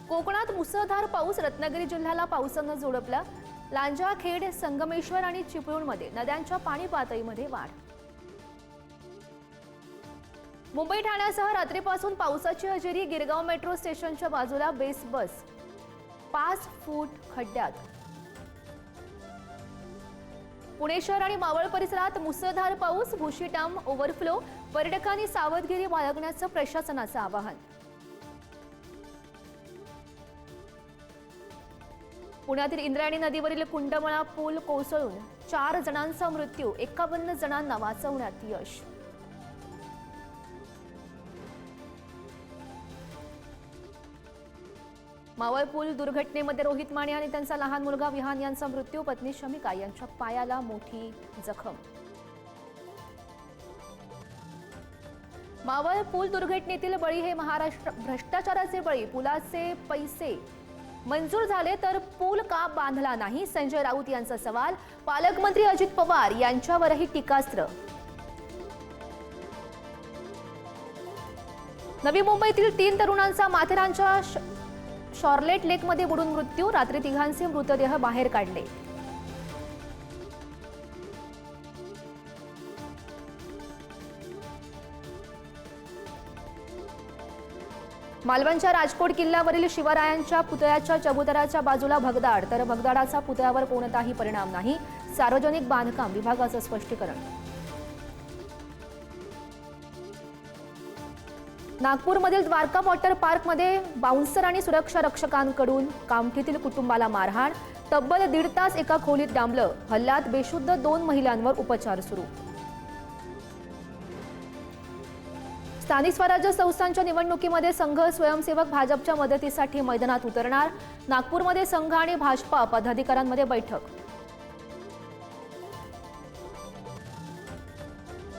कोकणात मुसळधार पाऊस, रत्नागिरी जिल्ह्याला पावसानं झोडपला। लांजा, खेड, संगमेश्वर आणि चिपळूणमध्ये नद्यांच्या पाणी पातळीमध्ये वाढ। मुंबई ठाण्यासह रात्रीपासून पावसाची हजेरी। गिरगाव मेट्रो स्टेशनच्या बाजूला बेस बस 5 फूट खड्ड्यात। पुणे शहर आणि मावळ परिसरात मुसळधार पाऊस, भुशी डॅम ओव्हरफ्लो। पर्यटकांनी सावधगिरी बाळगण्याचं प्रशासनाचं आवाहन। पुण्यातील इंद्रायणी नदीवरील कुंडमळा पूल कोसळून 4 जणांचा मृत्यू, 51 जणांना वाचवण्यात यश। मावळ पूल दुर्घटनेमध्ये रोहित माने आणि त्यांचा लहान मुलगा विहान यांचा मृत्यू, पत्नी शमिका यांच्या पायाला मोठी जखम। मावळ पूल दुर्घटनेतील बळी हे महाराष्ट्र भ्रष्टाचाराचे बळी। पुलाचे पैसे मंजूर झाले तर पूल का बांधला नाही, संजय राऊत यांचा सवाल। पालकमंत्री अजित पवार यांच्यावरही टीकास्त्र। नवी मुंबईतील 3 तरुणांचा माथेरानच्या शॉर्लेट लेकमध्ये बुडून मृत्यू, रात्री तिघांचे मृतदेह बाहेर काढले। मालवणच्या राजकोट किल्ल्यावरील शिवरायांच्या पुतळ्याच्या चबुतराच्या बाजूला भगदाड, तर भगदाडाचा पुतळ्यावर कोणताही परिणाम नाही, सार्वजनिक बांधकाम विभागाचं स्पष्टीकरण। नागपूरमधील द्वारका वॉटर पार्कमध्ये बाउन्सर आणि सुरक्षा रक्षकांकडून कामठीतील कुटुंबाला मारहाण, तब्बल 1.5 तास एका खोलीत डांबलं। हल्ल्यात बेशुद्ध 2 महिलांवर उपचार सुरू। स्थानिक स्वराज्य संस्थांच्या निवडणुकीमध्ये संघ स्वयंसेवक भाजपच्या मदतीसाठी मैदानात उतरणार। नागपूरमध्ये संघ आणि भाजपा पदाधिकाऱ्यांमध्ये बैठक।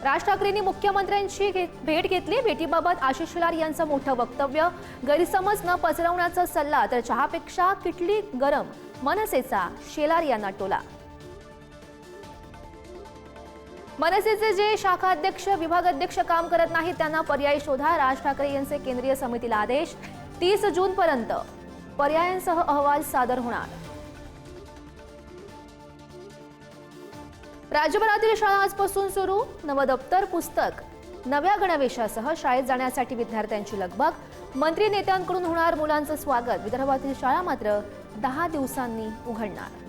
राज ठाकरेंनी मुख्यमंत्र्यांची भेट घेतली। भेटीबाबत आशिष शेलार यांचं मोठं वक्तव्य, गैरसमज न पसरवण्याचा सल्ला, तर चहापेक्षा किटली गरम, मनसेचा शेलार यांना टोला। मनसेचे जे शाखाध्यक्ष विभागाध्यक्ष काम करत नाहीत त्यांना पर्याय शोधा, राज ठाकरे यांचे केंद्रीय समितीला आदेश। 30 जूनपर्यंत पर्यायांसह अहवाल सादर होणार। राज्यभरातील शाळा आजपासून सुरू, नवदप्तर, पुस्तक, नव्या गणवेशासह शाळेत जाण्यासाठी विद्यार्थ्यांची लगबग। मंत्री नेत्यांकडून होणार मुलांचं स्वागत। विदर्भातील शाळा मात्र 10 दिवसांनी उघडणार।